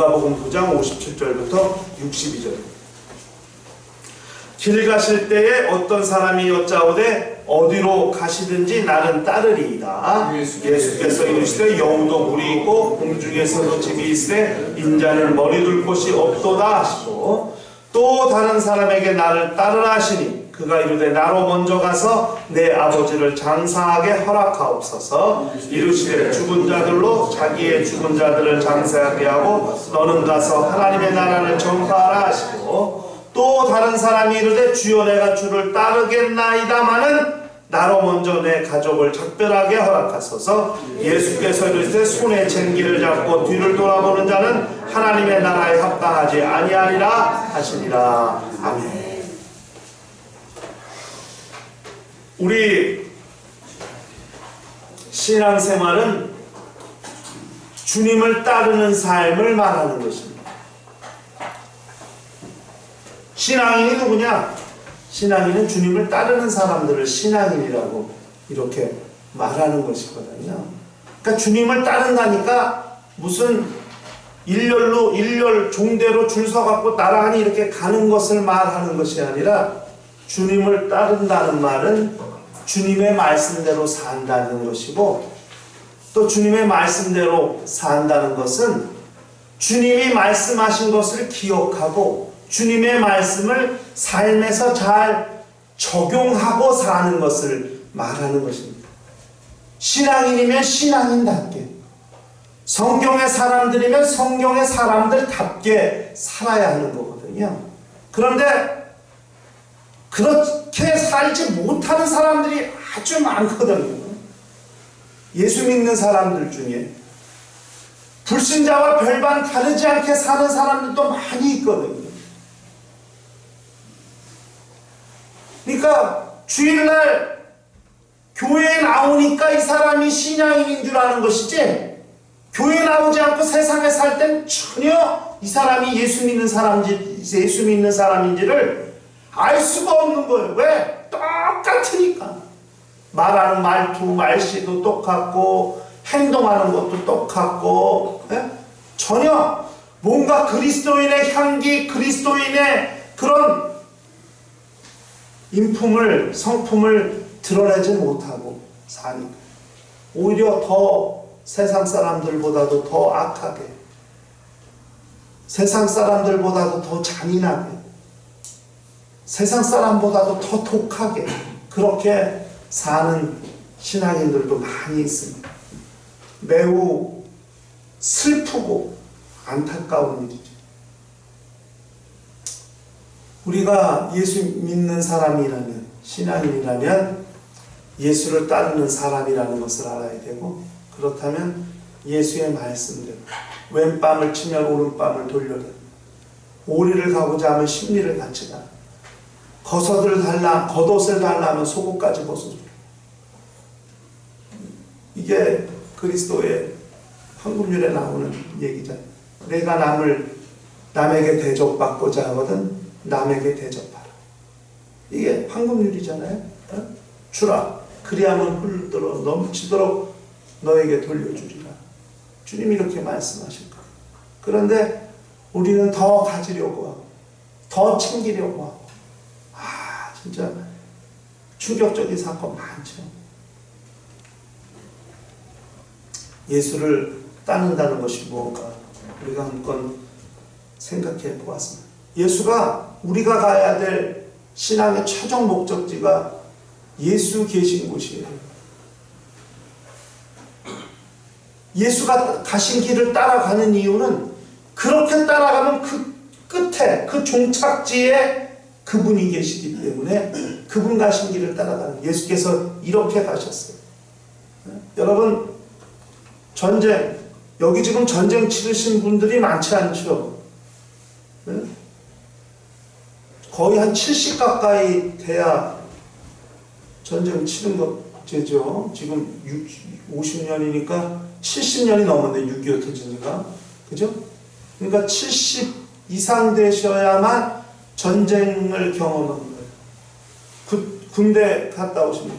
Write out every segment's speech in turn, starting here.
누가복음 9장 57절부터 62절. 길 가실 때에 어떤 사람이 여짜오되 어디로 가시든지 나는 따르리이다. 예수께서 이르시되 여우도 물이 있고 공중에서도 집이 있으되 인자는 머리 둘 곳이 없도다 하시고, 또 다른 사람에게 나를 따르라 하시니 그가 이르되 나로 먼저 가서 내 아버지를 장사하게 허락하옵소서. 이르시되 죽은 자들로 자기의 죽은 자들을 장사하게 하고 너는 가서 하나님의 나라를 전파하라 하시고, 또 다른 사람이 이르되 주여 내가 주를 따르겠나이다마는 나로 먼저 내 가족을 작별하게 허락하소서. 예수께서 이르시되 손에 쟁기를 잡고 뒤를 돌아보는 자는 하나님의 나라에 합당하지 아니하리라 하시니라. 아멘. 우리 신앙생활은 주님을 따르는 삶을 말하는 것입니다. 신앙인이 누구냐? 신앙인은 주님을 따르는 사람들을 신앙인이라고 이렇게 말하는 것이거든요. 그러니까 주님을 따른다니까 무슨 일렬 종대로 줄 서갖고 나란히 이렇게 가는 것을 말하는 것이 아니라, 주님을 따른다는 말은 주님의 말씀대로 산다는 것이고, 또 주님의 말씀대로 산다는 것은 주님이 말씀하신 것을 기억하고 주님의 말씀을 삶에서 잘 적용하고 사는 것을 말하는 것입니다. 신앙인이면 신앙인답게, 성경의 사람들이면 성경의 사람들답게 살아야 하는 거거든요. 그런데 그렇게 살지 못하는 사람들이 아주 많거든요. 예수 믿는 사람들 중에 불신자와 별반 다르지 않게 사는 사람들도 많이 있거든요. 그러니까 주일날 교회에 나오니까 이 사람이 신앙인인 줄 아는 것이지, 교회에 나오지 않고 세상에 살 땐 전혀 이 사람이 예수 믿는 사람인지를 알 수가 없는 거예요. 왜? 똑같으니까. 말하는 말투, 말씨도 똑같고 행동하는 것도 똑같고, 전혀 뭔가 그리스도인의 향기, 그리스도인의 그런 인품을, 성품을 드러내지 못하고 사니까 오히려 더 세상 사람들보다도 더 악하게, 세상 사람들보다도 더 잔인하게, 세상 사람보다도 더 독하게 그렇게 사는 신앙인들도 많이 있습니다. 매우 슬프고 안타까운 일이죠. 우리가 예수 믿는 사람이라면, 신앙인이라면 예수를 따르는 사람이라는 것을 알아야 되고, 그렇다면 예수의 말씀대로 왼뺨을 치면 오른뺨을 돌려라, 오리를 가고자 하면 십리를 같이 가, 겉옷을 달라면 속옷까지 벗어주라. 이게 그리스도의 황금률에 나오는 얘기잖아요. 내가 남에게 대접받고자 하거든 남에게 대접하라. 이게 황금률이잖아요. 주라, 그리하면 흘러 넘치도록 너에게 돌려주리라. 주님이 이렇게 말씀하실 거예요. 그런데 우리는 더 가지려고 하고 더 챙기려고 하고, 진짜 충격적인 사건 많죠. 예수를 따른다는 것이 무엇인가 우리가 한번 생각해 보았습니다. 예수가, 우리가 가야 될 신앙의 최종 목적지가 예수 계신 곳이에요. 예수가 가신 길을 따라가는 이유는, 그렇게 따라가면 그 끝에, 그 종착지에 그분이 계시기 때문에 그분 가신 길을 따라가는, 예수께서 이렇게 가셨어요. 여러분, 전쟁, 여기 지금 전쟁 치르신 분들이 많지 않죠? 거의 한 70 가까이 돼야 전쟁 치른 거죠. 지금 50년이니까 70년이 넘었는데, 6.25 터지니까. 그죠? 그러니까 70 이상 되셔야만 전쟁을 경험한 거예요. 군대 갔다 오시면.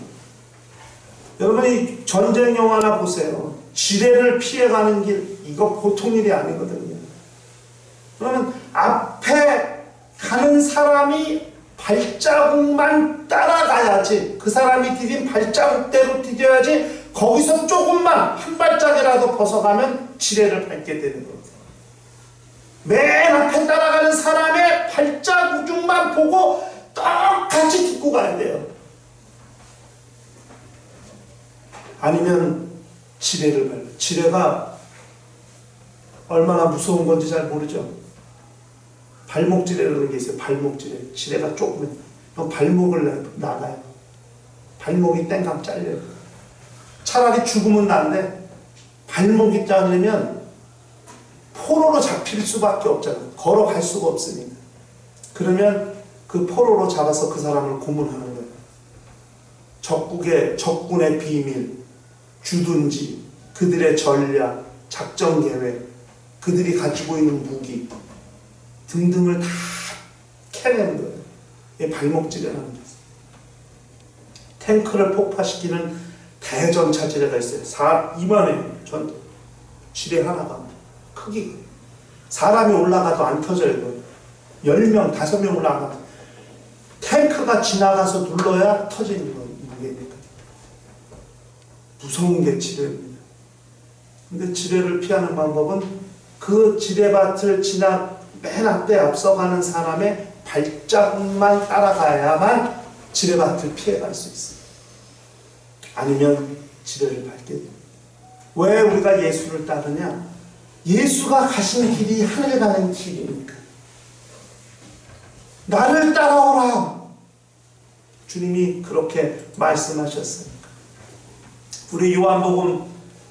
여러분이 전쟁 영화나 보세요. 지뢰를 피해가는 길, 이거 보통 일이 아니거든요. 사람이 발자국만 따라가야지, 그 사람이 디딘 발자국대로 디뎌야지, 거기서 조금만 한 발짝이라도 벗어가면 지뢰를 밟게 되는 겁니다. 맨 앞에 따라가는 사람의 발자국만 보고 똑같이 딛고 가야 돼요. 아니면 지뢰를 밟아요. 지뢰가 얼마나 무서운 건지 잘 모르죠. 발목 지뢰라는 게 있어요. 발목 지뢰. 지뢰가 조금은 발목을 나가요. 발목이 땡강 잘려요. 차라리 죽으면 난데 발목이 잘리면 포로로 잡힐 수밖에 없잖아요. 걸어갈 수가 없으니까. 그러면 그 포로로 잡아서 그 사람을 고문하는 거예요. 적군의 비밀, 주둔지, 그들의 전략, 작전 계획, 그들이 가지고 있는 무기 등등을 다 캐내는 거예요. 이게 발목지뢰라는 거예요. 탱크를 폭파시키는 대전차 지뢰가 있어요. 이만해 전 지뢰 하나가 크기. 사람이 올라가도 안 터져요. 10명, 5명 올라가도 탱크가 지나가서 눌러야 터지는 무게니까. 무서운 게 지뢰입니다. 근데 지뢰를 피하는 방법은 그 지뢰밭을 맨 앞에 앞서가는 사람의 발자국만 따라가야만 지뢰밭을 피해갈 수 있어요. 아니면 지뢰를 밟게 됩니다. 왜 우리가 예수를 따르냐? 예수가 가신 길이 하늘 가는 길이니까. 나를 따라오라. 주님이 그렇게 말씀하셨으니까. 우리 요한복음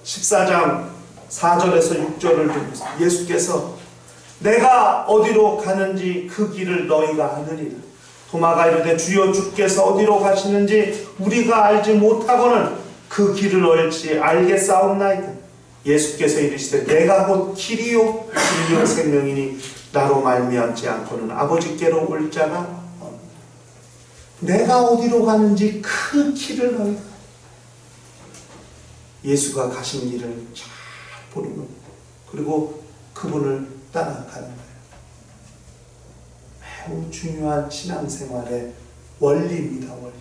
14장 4절에서 6절을 보면서 예수께서 내가 어디로 가는지 그 길을 너희가 아느리라. 도마가 이르되 주여 주께서 어디로 가시는지 우리가 알지 못하고는 그 길을 얼지 알겠사옵나이다. 예수께서 이르시되 내가 곧 길이요 진리요 생명이니 나로 말미암지 않고는 아버지께로 올 자가 없다. 내가 어디로 가는지 그 길을 너희가 예수가 가신 길을 잘 보는 겁니다. 그리고 그분을 따라가는 거예요. 매우 중요한 신앙생활의 원리입니다. 원리.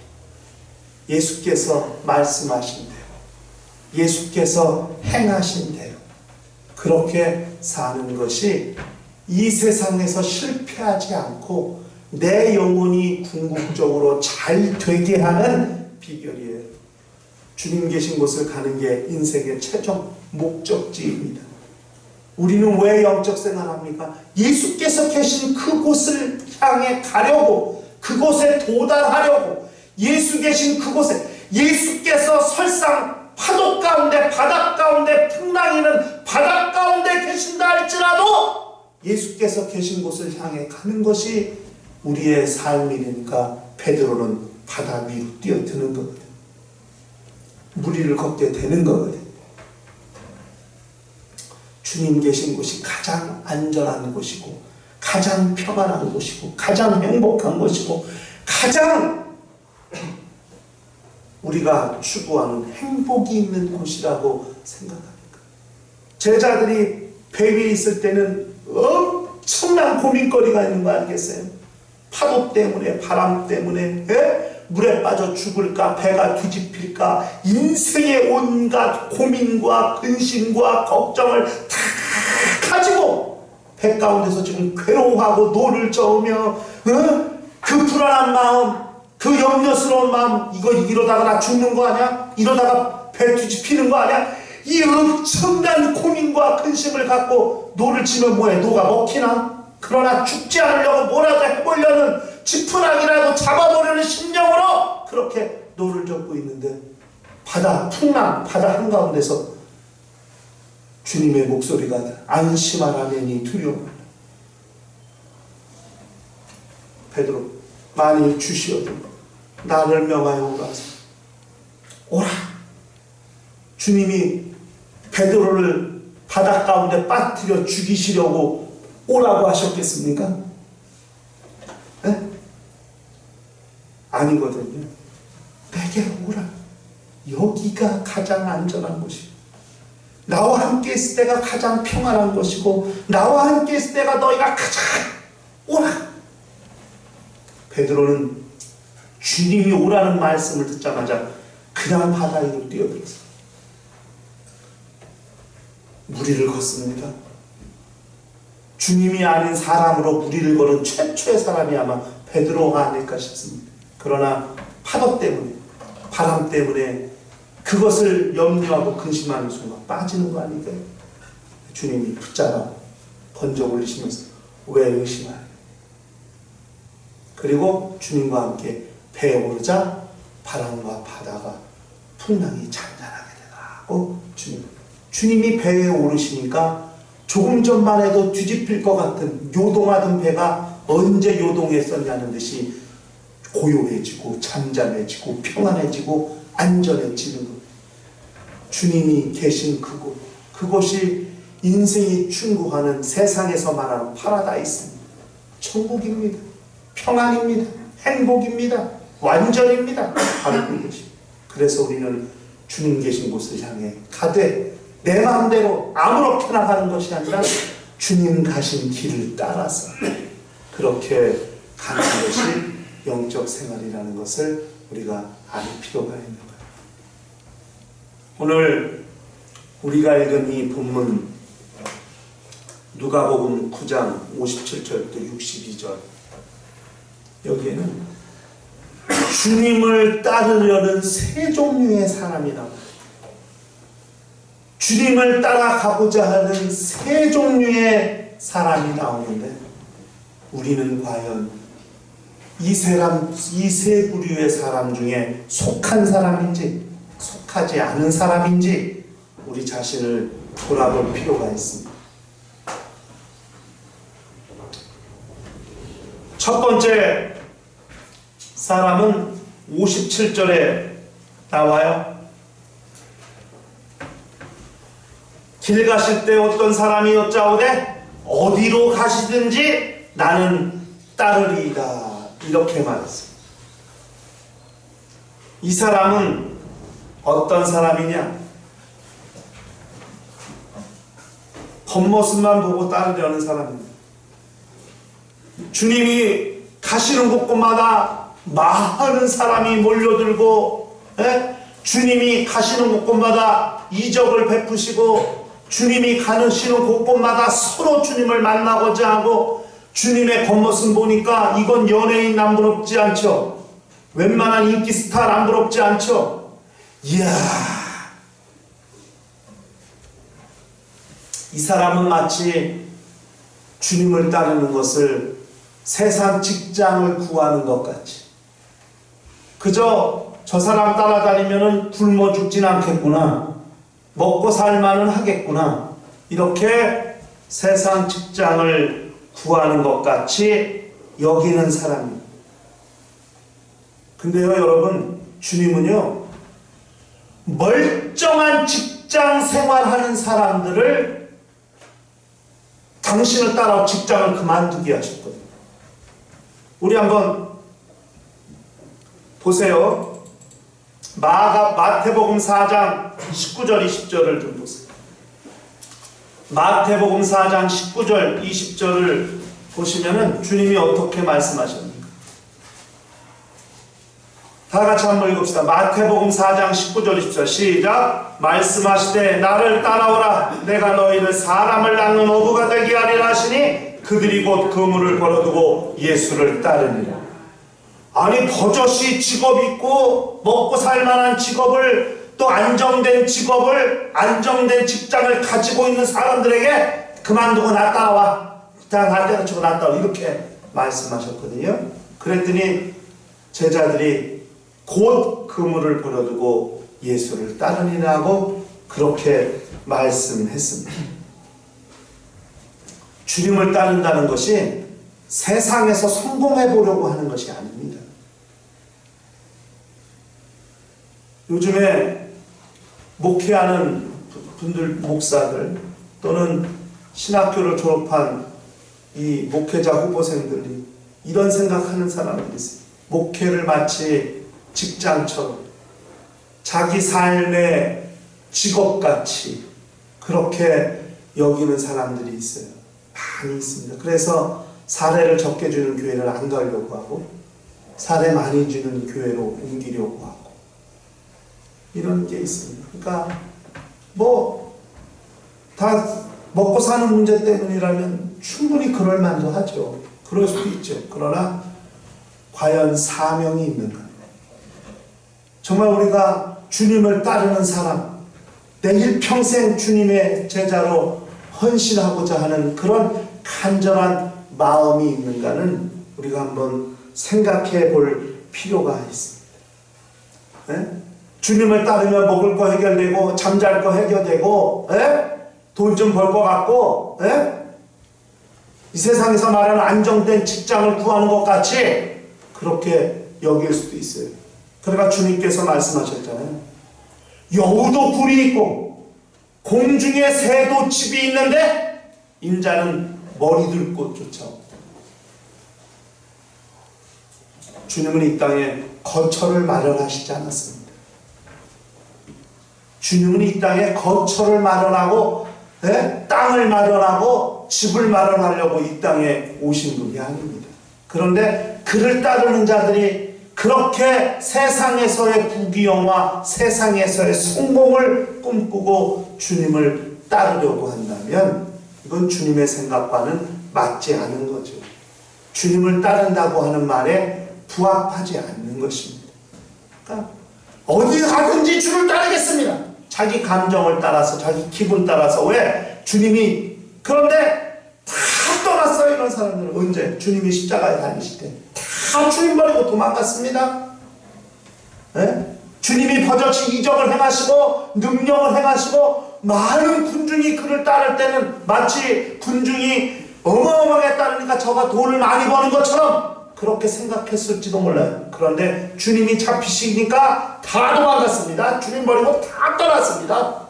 예수께서 말씀하신 대로, 예수께서 행하신 대로 그렇게 사는 것이 이 세상에서 실패하지 않고 내 영혼이 궁극적으로 잘 되게 하는 비결이에요. 주님 계신 곳을 가는 게 인생의 최종 목적지입니다. 우리는 왜 영적 생활합니까? 예수께서 계신 그곳을 향해 가려고, 그곳에 도달하려고, 예수 계신 그곳에, 예수께서 설상 파도 가운데, 바닷 가운데, 풍랑이는 바닷 가운데 계신다 할지라도 예수께서 계신 곳을 향해 가는 것이 우리의 삶이니까 베드로는 바다 위로 뛰어드는 거거든요. 물 위를 걷게 되는 거거든요. 주님 계신 곳이 가장 안전한 곳이고 가장 평안한 곳이고 가장 행복한 곳이고 가장 우리가 추구하는 행복이 있는 곳이라고 생각합니다. 제자들이 배 위에 있을 때는 엄청난 고민거리가 있는 거 알겠어요? 파도 때문에, 바람 때문에, 물에 빠져 죽을까, 배가 뒤집힐까, 인생의 온갖 고민과 근심과 걱정을 다 가지고 배 가운데서 지금 괴로워하고 노를 저으며 그 불안한 마음, 그 염려스러운 마음, 이거 이러다가 나 죽는 거 아니야? 이러다가 배 뒤집히는 거 아니야? 이 엄청난 고민과 근심을 갖고 노를 치면 뭐해? 노가 먹히나? 그러나 죽지 않으려고 뭐라도 해보려는 지푸라기라도 잡아보려는 심정으로 그렇게 노를 젓고 있는데 바다, 풍랑, 바다 한가운데서 주님의 목소리가 안심하라매니 두려워하라. 베드로, 만일 주시어도 나를 명하여 오라서 오라. 주님이 베드로를 바다 가운데 빠뜨려 죽이시려고 오라고 하셨겠습니까? 네? 아니거든요. 내게 오라. 여기가 가장 안전한 곳이고 나와 함께 있을 때가 가장 평안한 것이고 나와 함께 있을 때가 너희가 가장 오라. 베드로는 주님이 오라는 말씀을 듣자마자 그냥 바다 위로 뛰어들었어요. 무리를 걷습니다. 주님이 아닌 사람으로 무리를 걸은 최초의 사람이 아마 베드로가 아닐까 싶습니다. 그러나 파도 때문에, 바람 때문에 그것을 염려하고 근심하는 순간 빠지는 거 아닐까요? 주님이 붙잡아 번져 올리시면서 왜 의심하냐? 그리고 주님과 함께 배에 오르자 바람과 바다가 풍랑이 잔잔하게 되더라고. 주님이 배에 오르시니까 조금 전만 해도 뒤집힐 것 같은 요동하던 배가 언제 요동했었냐는 듯이 고요해지고 잠잠해지고 평안해지고 안전해지는 것. 주님이 계신 그곳, 그것이 인생이 충고하는 세상에서 말하는 파라다이스입니다. 천국입니다. 평안입니다. 행복입니다. 완전입니다. 바로 그것이. 그래서 우리는 주님 계신 곳을 향해 가되 내 마음대로 아무렇게나 가는 것이 아니라 주님 가신 길을 따라서 그렇게 가는 것이 영적 생활이라는 것을 우리가 알 필요가 있는 거예요. 오늘 우리가 읽은 이 본문 누가복음 9장 57절부터 62절, 여기에는 주님을 따르려는 세 종류의 사람이 나옵니다. 주님을 따라가고자 하는 세 종류의 사람이 나오는데 우리는 과연 이 세 부류의 사람 중에 속한 사람인지 속하지 않은 사람인지 우리 자신을 돌아볼 필요가 있습니다. 첫 번째 사람은 57절에 나와요. 길 가실 때 어떤 사람이 여짜오되 어디로 가시든지 나는 따르리이다. 이렇게 말했습니다. 이 사람은 어떤 사람이냐? 겉모습만 보고 따르려는 사람입니다. 주님이 가시는 곳곳마다 많은 사람이 몰려들고, 주님이 가시는 곳곳마다 이적을 베푸시고, 주님이 가시는 곳곳마다 서로 주님을 만나고자 하고, 주님의 겉모습 보니까 이건 연예인 남부럽지 않죠? 웬만한 인기 스타 남부럽지 않죠? 이야, 이 사람은 마치 주님을 따르는 것을 세상 직장을 구하는 것 같이, 그저 저 사람 따라다니면 굶어 죽진 않겠구나, 먹고 살만은 하겠구나, 이렇게 세상 직장을 구하는 것 같이 여기는 사람입니다. 근데요 여러분, 주님은요 멀쩡한 직장 생활하는 사람들을 당신을 따라 직장을 그만두게 하셨거든요. 우리 한번 보세요. 마태복음 4장 19절 20절을 좀 보세요. 마태복음 4장 19절 20절을 보시면은 주님이 어떻게 말씀하셨는가? 다 같이 한번 읽읍시다. 마태복음 4장 19절 20절 시작. 말씀하시되 나를 따라오라. 내가 너희를 사람을 낚는 어부가 되게 하리라 하시니 그들이 곧 그물을 벌어두고 예수를 따르니라. 아니 버젓이 직업 있고 먹고 살만한 직업을, 또 안정된 직업을, 안정된 직장을 가지고 있는 사람들에게 그만두고 나 따라와, 나 때려치고 나 따라와, 이렇게 말씀하셨거든요. 그랬더니 제자들이 곧 그물을 벌어두고 예수를 따르니라고 그렇게 말씀했습니다. 주님을 따른다는 것이 세상에서 성공해 보려고 하는 것이 아닙니다. 요즘에 목회하는 분들, 목사들 또는 신학교를 졸업한 이 목회자 후보생들이 이런 생각하는 사람들이 있어요. 목회를 마치 직장처럼 자기 삶의 직업같이 그렇게 여기는 사람들이 있어요. 많이 있습니다. 그래서 사례를 적게 주는 교회를 안 가려고 하고, 사례 많이 주는 교회로 옮기려고 하고 이런 게 있습니다. 그러니까 뭐 다 먹고 사는 문제 때문이라면 충분히 그럴 만도 하죠. 그럴 수도 있죠. 그러나 과연 사명이 있는가? 정말 우리가 주님을 따르는 사람, 내 일평생 주님의 제자로 헌신하고자 하는 그런 간절한 마음이 있는가는 우리가 한번 생각해 볼 필요가 있습니다. 네? 주님을 따르면 먹을 거 해결되고 잠잘 거 해결되고 돈 좀 벌 것 같고 이 세상에서 말하는 안정된 직장을 구하는 것 같이 그렇게 여길 수도 있어요. 그러니까 주님께서 말씀하셨잖아요. 여우도 굴이 있고 공중에 새도 집이 있는데 인자는 머리 들 곳 쫓아온다. 주님은 이 땅에 거처를 마련하시지 않았습니다. 주님은 이 땅에 거처를 마련하고 땅을 마련하고 집을 마련하려고 이 땅에 오신 분이 아닙니다. 그런데 그를 따르는 자들이 그렇게 세상에서의 부귀영화, 세상에서의 성공을 꿈꾸고 주님을 따르려고 한다면 이건 주님의 생각과는 맞지 않은 거죠. 주님을 따른다고 하는 말에 부합하지 않는 것입니다. 그러니까 어디 가든지 주를 따르겠습니다. 자기 감정을 따라서, 자기 기분 따라서. 왜? 주님이, 그런데 다 떠났어요. 이런 사람들은. 언제? 주님이 십자가에 달리실 때 다 주님 버리고 도망갔습니다. 주님이 버젓이 이적을 행하시고 능력을 행하시고 많은 군중이 그를 따를 때는 마치 군중이 어마어마하게 따르니까 저가 돈을 많이 버는 것처럼 그렇게 생각했을지도 몰라요. 그런데 주님이 잡히시니까 다 도망갔습니다. 주님 버리고 다 떠났습니다.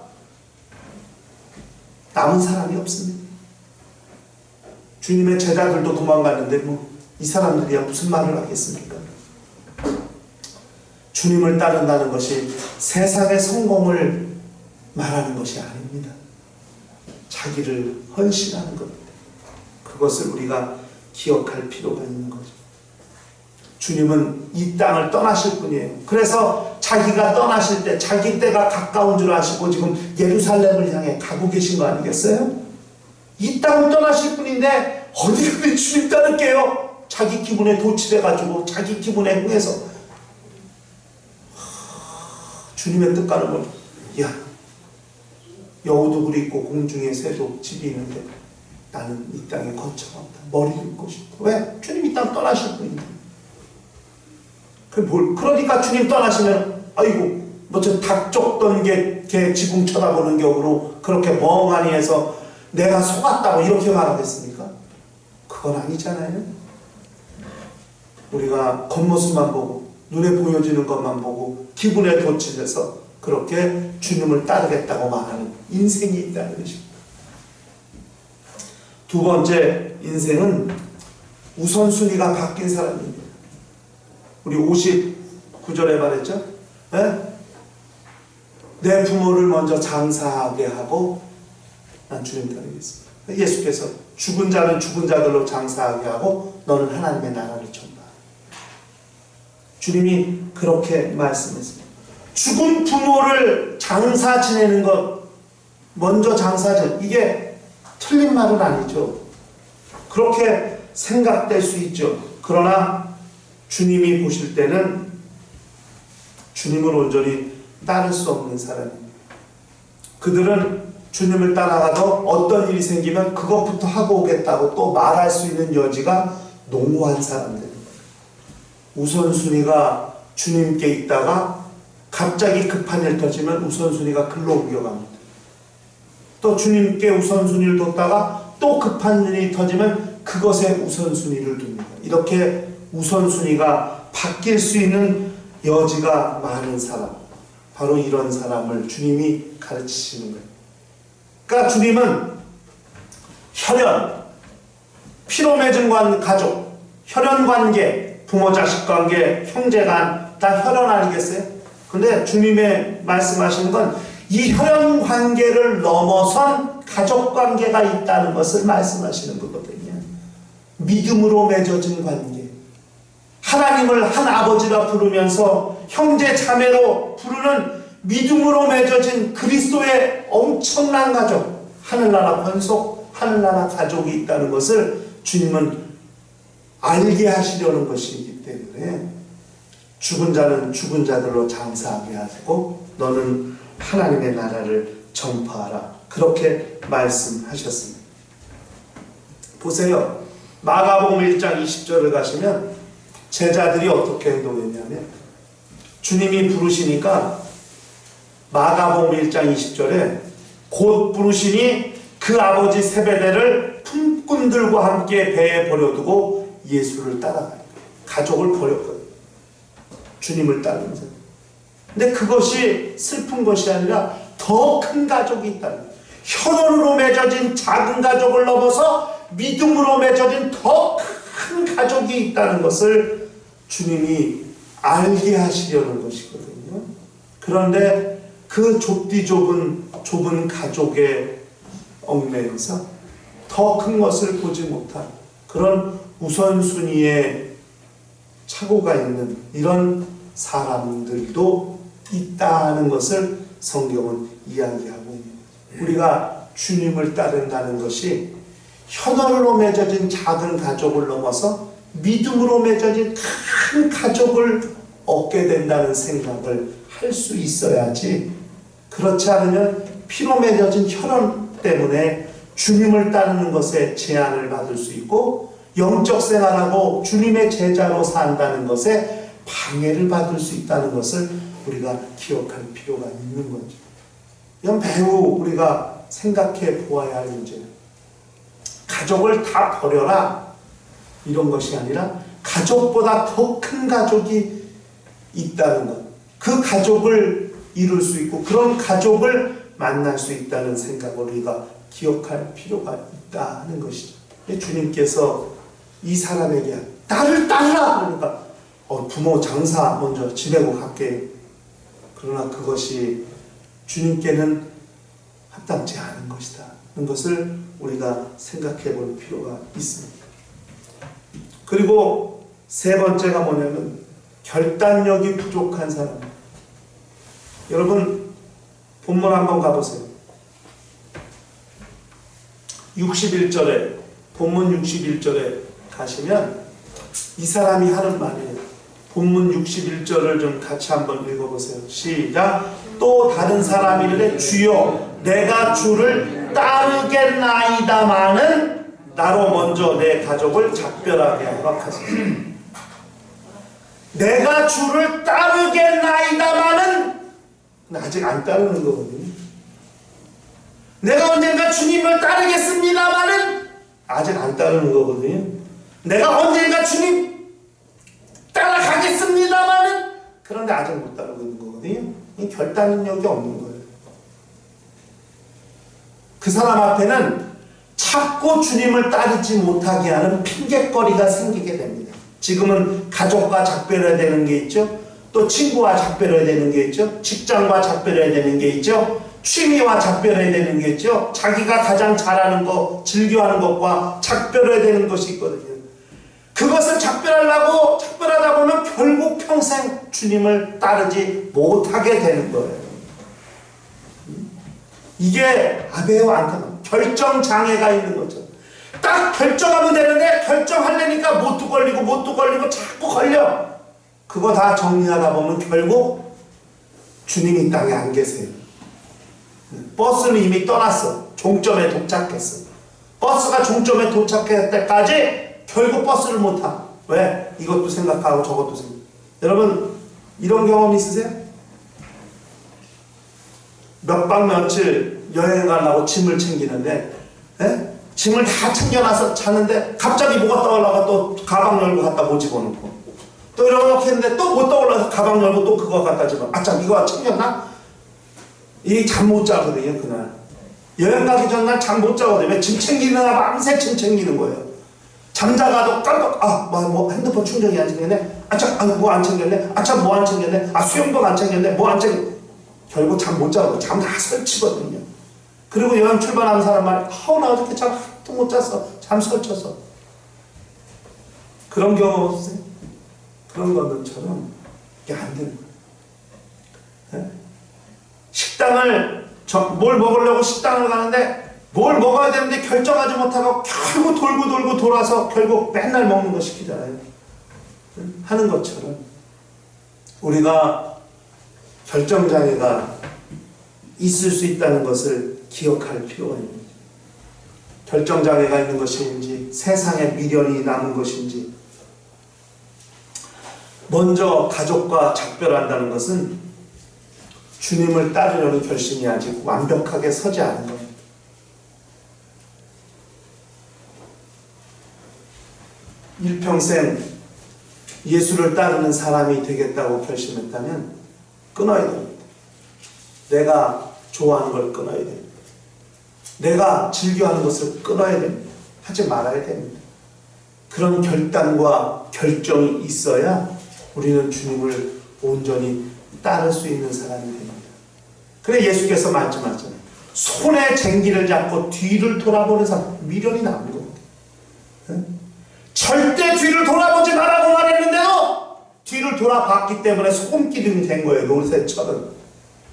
남은 사람이 없습니다. 주님의 제자들도 도망갔는데 뭐 이 사람들이야 무슨 말을 하겠습니까? 주님을 따른다는 것이 세상의 성공을 말하는 것이 아닙니다. 자기를 헌신하는 겁니다. 그것을 우리가 기억할 필요가 있는 거죠. 주님은 이 땅을 떠나실 분이에요. 그래서 자기가 떠나실 때 자기 때가 가까운 줄 아시고 지금 예루살렘을 향해 가고 계신 거 아니겠어요? 이 땅을 떠나실 분인데 어디 가면 주님 따를게요. 자기 기분에 도취돼가지고 자기 기분에 흥해서 주님의 뜻과는 뭐, 야, 여우도 굴이 있고 공중에 새도 집이 있는데 나는 이 땅에 거처가 없다. 머리 긁고 싶어. 왜? 주님 이 땅 떠나실 분인데. 그러니까 주님 떠나시면 아이고 뭐 저 닭 쫓던 개 지붕 쳐다보는 격으로 그렇게 멍하니 해서 내가 속았다고 이렇게 말하겠습니까? 그건 아니잖아요. 우리가 겉모습만 보고 눈에 보여지는 것만 보고 기분에 도취돼서 그렇게 주님을 따르겠다고 말하는 인생이 있다는 것입니다. 두 번째 인생은 우선순위가 바뀐 사람입니다. 우리 59절에 말했죠? 내 부모를 먼저 장사하게 하고 난 주님 따르겠습니다. 예수께서 죽은 자는 죽은 자들로 장사하게 하고 너는 하나님의 나라를 전파. 주님이 그렇게 말씀했습니다. 죽은 부모를 장사 지내는 것, 먼저 장사 지내는, 이게 틀린 말은 아니죠. 그렇게 생각될 수 있죠. 그러나 주님이 보실 때는 주님을 온전히 따를 수 없는 사람입니다. 그들은 주님을 따라가도 어떤 일이 생기면 그것부터 하고 오겠다고 또 말할 수 있는 여지가 농후한 사람들입니다. 우선순위가 주님께 있다가 갑자기 급한 일 터지면 우선순위가 글로 옮겨갑니다. 또 주님께 우선순위를 뒀다가 또 급한 일이 터지면 그것에 우선순위를 둡니다. 이렇게 우선순위가 바뀔 수 있는 여지가 많은 사람, 바로 이런 사람을 주님이 가르치시는 거예요. 그러니까 주님은 혈연, 피로 맺은 가족, 혈연관계, 부모 자식 관계, 형제간 다 혈연 아니겠어요? 근데 주님의 말씀하시는 건 이 혈연 관계를 넘어선 가족 관계가 있다는 것을 말씀하시는 거거든요. 믿음으로 맺어진 관계, 하나님을 한 아버지라 부르면서 형제 자매로 부르는 믿음으로 맺어진 그리스도의 엄청난 가족, 하늘나라 권속, 하늘나라 가족이 있다는 것을 주님은 알게 하시려는 것이기 때문에 죽은 자는 죽은 자들로 장사하게 하고 너는 하나님의 나라를 전파하라. 그렇게 말씀하셨습니다. 보세요. 마가복음 1장 20절을 가시면 제자들이 어떻게 행동했냐면 주님이 부르시니까 마가복음 1장 20절에 곧 부르시니 그 아버지 세베대를 품꾼들과 함께 배에 버려두고 예수를 따라가요. 가족을 버렸거든요. 주님을 따르면서. 근데 그것이 슬픈 것이 아니라 더 큰 가족이 있다는 거예요. 혈연으로 맺어진 작은 가족을 넘어서 믿음으로 맺어진 더 큰 가족이 있다는 것을 주님이 알게 하시려는 것이거든요. 그런데 그 좁디 좁은 가족의 얽매여서 더 큰 것을 보지 못한 그런 우선순위에 착오가 있는 이런 사람들도 있다는 것을 성경은 이야기하고 있는 거예요. 우리가 주님을 따른다는 것이 혈연으로 맺어진 작은 가족을 넘어서 믿음으로 맺어진 큰 가족을 얻게 된다는 생각을 할 수 있어야지, 그렇지 않으면 피로 맺어진 혈연 때문에 주님을 따르는 것에 제한을 받을 수 있고 영적 생활하고 주님의 제자로 산다는 것에 방해를 받을 수 있다는 것을 우리가 기억할 필요가 있는 거죠. 이건 매우 우리가 생각해 보아야 할 문제예요. 가족을 다 버려라 이런 것이 아니라 가족보다 더 큰 가족이 있다는 것, 그 가족을 이룰 수 있고 그런 가족을 만날 수 있다는 생각을 우리가 기억할 필요가 있다는 것이죠. 주님께서 이 사람에게 나를 따르라 그러니까 부모 장사 먼저 지내고 갈게. 그러나 그것이 주님께는 합당치 않은 것이다 하는 것을 우리가 생각해 볼 필요가 있습니다. 그리고 세 번째가 뭐냐면 결단력이 부족한 사람. 여러분 본문 한번 가보세요. 61절에 본문 61절에 가시면 이 사람이 하는 말이에요. 본문 61절을 좀 같이 한번 읽어보세요. 시작. 또 다른 사람이 이르되 주여 내가 주를 따르겠나이다마는 나로 먼저 내 가족을 작별하게 허락하소서. 내가 주를 따르겠나이다마는 아직 안 따르는 거거든요. 내가 언젠가 주님을 따르겠습니다마는 아직 안 따르는 거거든요. 내가 언젠가 주님 따라가겠습니다마는 그런데 아직 못 따르고 있는 거거든요. 이 결단력이 없는 거예요. 그 사람 앞에는 자꾸 주님을 따르지 못하게 하는 핑곗거리가 생기게 됩니다. 지금은 가족과 작별해야 되는 게 있죠. 또 친구와 작별해야 되는 게 있죠. 직장과 작별해야 되는 게 있죠. 취미와 작별해야 되는 게 있죠. 자기가 가장 잘하는 것, 즐겨하는 것과 작별해야 되는 것이 있거든요. 그것을 작별하려고 작별하다 보면 결국 평생 주님을 따르지 못하게 되는 거예요. 이게 매우 안타까운 결정장애가 있는 거죠. 딱 결정하면 되는데 결정하려니까 못도 걸리고 자꾸 걸려. 그거 다 정리하다 보면 결국 주님이 땅에 안 계세요. 버스는 이미 떠났어. 종점에 도착했어. 버스가 종점에 도착할 때까지 결국 버스를 못 타. 왜? 이것도 생각하고 저것도 생각. 여러분 이런 경험 있으세요? 몇 박 며칠 여행 가려고 짐을 챙기는데 짐을 다 챙겨놔서 자는데 갑자기 뭐가 떠올라가 또 가방 열고 갖다 못 집어넣고 또 이렇게 했는데 또 못 떠올라서 가방 열고 또 그거 갖다 집어. 아참 이거 챙겼나? 이 잠 못 자거든요. 그날 여행 가기 전날 잠 못 자거든요. 왜? 짐 챙기느라 밤새 짐 챙기는 거예요. 잠자가도 깜빡 뭐 핸드폰 충전이 안 챙겼네. 아참 뭐 안 챙겼네. 아참 뭐 안 챙겼네. 수영복 안 챙겼네. 뭐 안 챙겼네. 결국 잠 못 자고 잠 다 설치거든요. 그리고 여행 출발하는 사람 말이 나 어저께 잠 하나도 못 잤어. 잠 설쳐서. 그런 경험 없으세요? 그런 것들처럼 이게 안 되는 거예요. 식당을 뭘 먹으려고 식당을 가는데 뭘 먹어야 되는데 결정하지 못하고 결국 돌고 돌아서 결국 맨날 먹는 거 시키잖아요. 하는 것처럼 우리가 결정장애가 있을 수 있다는 것을 기억할 필요가 있는 거죠. 결정장애가 있는 것인지 세상에 미련이 남은 것인지 먼저 가족과 작별한다는 것은 주님을 따르려는 결심이 아직 완벽하게 서지 않은 겁니다. 일평생 예수를 따르는 사람이 되겠다고 결심했다면 끊어야 됩니다. 내가 좋아하는 걸 끊어야 됩니다. 내가 즐겨하는 것을 끊어야 됩니다. 하지 말아야 됩니다. 그런 결단과 결정이 있어야 우리는 주님을 온전히 따를 수 있는 사람이 됩니다. 그래 예수께서 말씀하셨잖아요. 손에 쟁기를 잡고 뒤를 돌아보는 사람, 미련이 남은 겁니다. 절대 뒤를 돌아보지 말라고 말했는데도 뒤를 돌아봤기 때문에 소금기둥이 된 거예요. 노새처럼.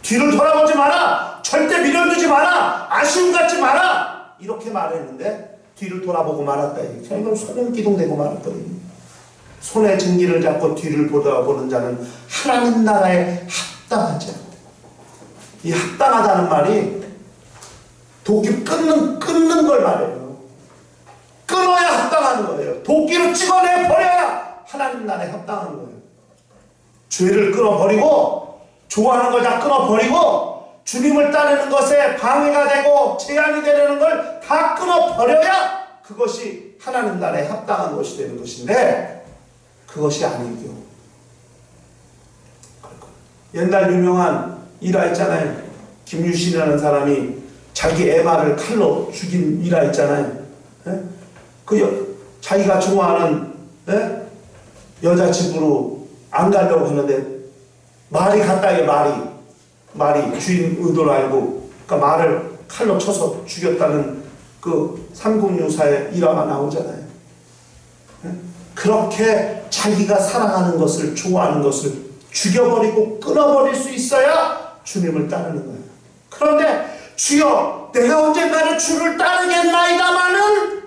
뒤를 돌아보지 마라. 절대 미련 두지 마라. 아쉬움 갖지 마라. 이렇게 말했는데 뒤를 돌아보고 말았다. 그냥 소금기둥 되고 말았거든요. 손에 쟁기를 잡고 뒤를 돌아보는 자는 하나님 나라에 합당하지 않다. 이 합당하다는 말이 도끼 끊는 걸 말해요. 끊어야 합당하는 거예요. 도끼로 찍어내 버려야 하나님 나라에 합당한 거예요. 죄를 끊어버리고 좋아하는 걸 다 끊어버리고 주님을 따르는 것에 방해가 되고 제한이 되려는 걸 다 끊어버려야 그것이 하나님 나라에 합당한 것이 되는 것인데 그것이 아니죠. 옛날 유명한 일화 있잖아요. 김유신이라는 사람이 자기 애마를 칼로 죽인 일화 있잖아요. 자기가 좋아하는 여자 집으로 안 가려고 하는데 말이 갔다게 말이 주인 의도를 알고 그러니까 말을 칼로 쳐서 죽였다는 그 삼국유사의 일화가 나오잖아요. 그렇게 자기가 사랑하는 것을 좋아하는 것을 죽여버리고 끊어버릴 수 있어야 주님을 따르는 거예요. 그런데 주여 내가 언젠가는 주를 따르겠나이다마는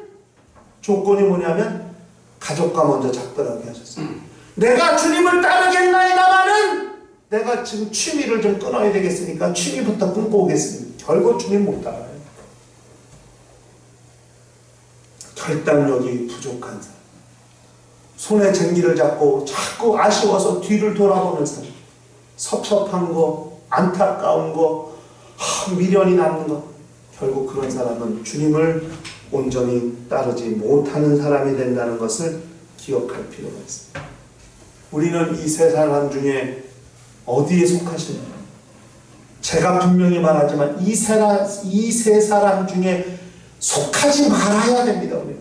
조건이 뭐냐면 가족과 먼저 작별하게 하셨어요. 내가 주님을 따르겠나이다마는 내가 지금 취미를 좀 끊어야 되겠으니까 취미부터 끊고 오겠습니다. 결국 주님 못 따라요. 결단력이 부족한 사람, 손에 쟁기를 잡고 자꾸 아쉬워서 뒤를 돌아보는 사람, 섭섭한 거, 안타까운 거, 미련이 남는 거, 결국 그런 사람은 주님을 온전히 따르지 못하는 사람이 된다는 것을 기억할 필요가 있습니다. 우리는 이 세 사람 중에 어디에 속하십니까? 제가 분명히 말하지만 이 세 사람 중에 속하지 말아야 됩니다. 우리는.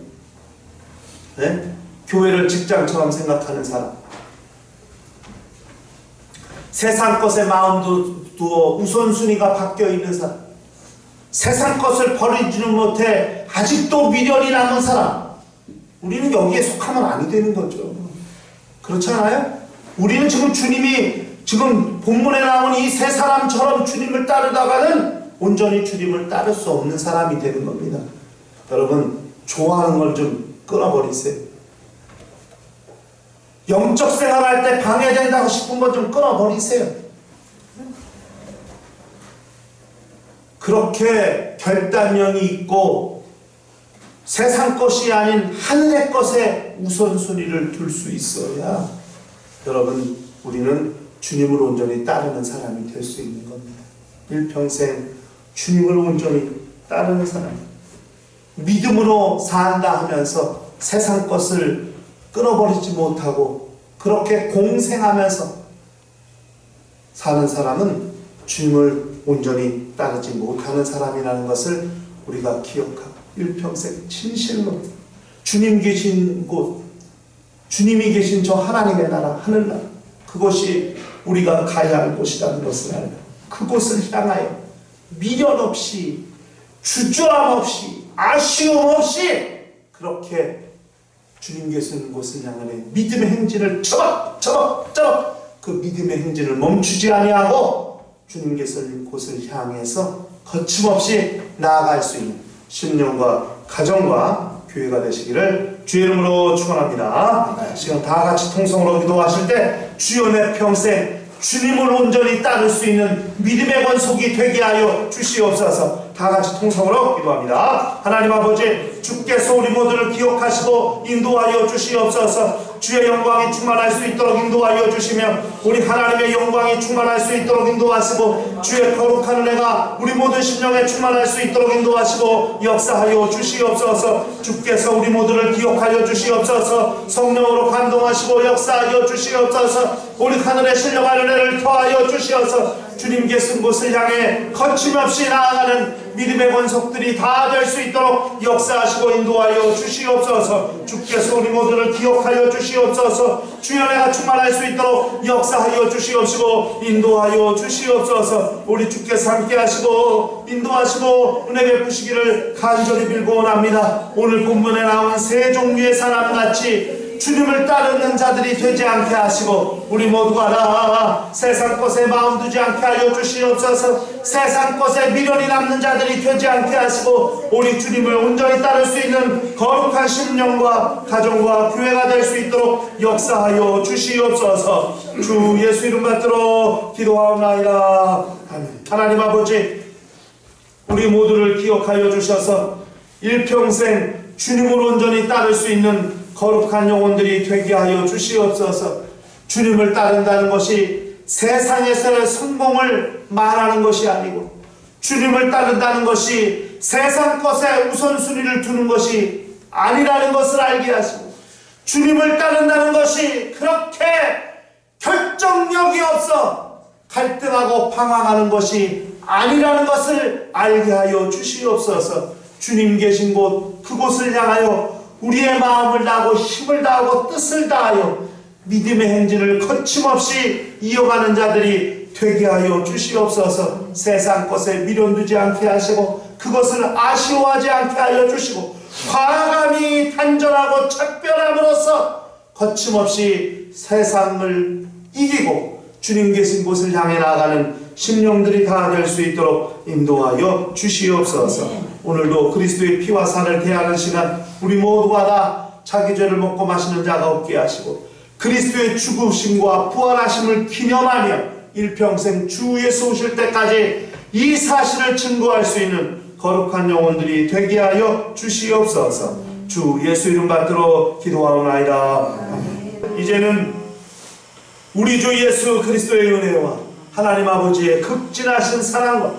네? 교회를 직장처럼 생각하는 사람, 세상 것에 마음도 두어 우선순위가 바뀌어 있는 사람, 세상 것을 버리지는 못해 아직도 미련이 남은 사람, 우리는 여기에 속하면 아니 되는 거죠. 그렇지 않아요? 우리는 지금 주님이 지금 본문에 나온 이 세 사람처럼 주님을 따르다가는 온전히 주님을 따를 수 없는 사람이 되는 겁니다. 여러분 좋아하는 걸 좀 끊어버리세요. 영적 생활할 때 방해된다고 싶은 것 좀 끊어버리세요. 그렇게 결단력이 있고 세상 것이 아닌 하늘의 것에 우선순위를 둘 수 있어야 여러분 우리는 주님을 온전히 따르는 사람이 될 수 있는 겁니다. 일평생 주님을 온전히 따르는 사람, 믿음으로 산다 하면서 세상 것을 끊어버리지 못하고 그렇게 공생하면서 사는 사람은 주님을 온전히 따르지 못하는 사람이라는 것을 우리가 기억하고 일평생 진실로 주님 계신 곳, 주님이 계신 저 하나님의 나라, 하늘나라, 그것이 우리가 가야 할 곳이라는 것을 알고 그곳을 향하여 미련 없이 주저함 없이 아쉬움 없이 그렇게 주님께서는 곳을 향하는 믿음의 행진을 처벅 그 믿음의 행진을 멈추지 아니하고 주님께서는 곳을 향해서 거침없이 나아갈 수 있는 심령과 가정과 교회가 되시기를 주의 이름으로 축원합니다. 시간 다 같이 통성으로 기도하실 때 주여 내 평생 주님을 온전히 따를 수 있는 믿음의 권속이 되게 하여 주시옵소서. 다 같이 통성으로 기도합니다. 하나님 아버지, 주께서 우리 모두를 기억하시고 인도하여 주시옵소서. 주의 영광이 충만할 수 있도록 인도하여 주시며 우리 하나님의 영광이 충만할 수 있도록 인도하시고 주의 거룩한 은혜가 우리 모든 심령에 충만할 수 있도록 인도하시고 역사하여 주시옵소서. 주께서 우리 모두를 기억하여 주시옵소서. 성령으로 감동하시고 역사하여 주시옵소서. 우리 하늘에 신령한 은혜를 더하여 주시옵소서. 주님께 쓴 곳을 향해 거침없이 나아가는 믿음의 권속들이 다 될 수 있도록 역사하시고 인도하여 주시옵소서. 주께서 우리 모두를 기억하여 주시옵소서. 주의 은혜가 충만할 수 있도록 역사하여 주시옵시고 인도하여 주시옵소서. 우리 주께서 함께 하시고 인도하시고 은혜 베푸시기를 간절히 빌고 원합니다. 오늘 본문에 나온 세 종류의 사람같이 주님을 따르는 자들이 되지 않게 하시고 우리 모두가 다 세상 것에 마음 두지 않게 하여 주시옵소서. 세상 것에 미련이 남는 자들이 되지 않게 하시고 우리 주님을 온전히 따를 수 있는 거룩한 심령과 가정과 교회가 될 수 있도록 역사하여 주시옵소서. 주 예수 이름 받들어 기도하옵나이다. 아멘. 하나님 아버지, 우리 모두를 기억하여 주셔서 일평생 주님을 온전히 따를 수 있는 거룩한 영혼들이 되게 하여 주시옵소서. 주님을 따른다는 것이 세상에서의 성공을 말하는 것이 아니고 주님을 따른다는 것이 세상 것에 우선순위를 두는 것이 아니라는 것을 알게 하시고 주님을 따른다는 것이 그렇게 결정력이 없어 갈등하고 방황하는 것이 아니라는 것을 알게 하여 주시옵소서. 주님 계신 곳 그곳을 향하여 우리의 마음을 다하고 힘을 다하고 뜻을 다하여 믿음의 행진을 거침없이 이어가는 자들이 되게 하여 주시옵소서. 세상 것에 미련 두지 않게 하시고 그것을 아쉬워하지 않게 하여 주시고 과감히 단절하고 작별함으로써 거침없이 세상을 이기고 주님 계신 곳을 향해 나아가는 심령들이 다 될 수 있도록 인도하여 주시옵소서. 오늘도 그리스도의 피와 살을 대하는 시간 우리 모두가 다 자기 죄를 먹고 마시는 자가 없게 하시고 그리스도의 죽으심과 부활하심을 기념하며 일평생 주 예수 오실 때까지 이 사실을 증거할 수 있는 거룩한 영혼들이 되게 하여 주시옵소서. 주 예수 이름 받들어 기도하옵나이다. 이제는 우리 주 예수 그리스도의 은혜와 하나님 아버지의 극진하신 사랑과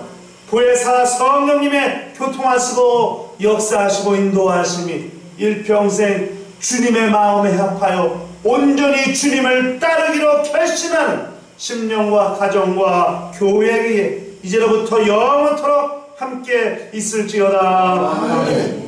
보혜사 성령님의 교통하시고 역사하시고 인도하심이 일평생 주님의 마음에 합하여 온전히 주님을 따르기로 결심하는 심령과 가정과 교회에 이제로부터 영원토록 함께 있을지어다. 아멘.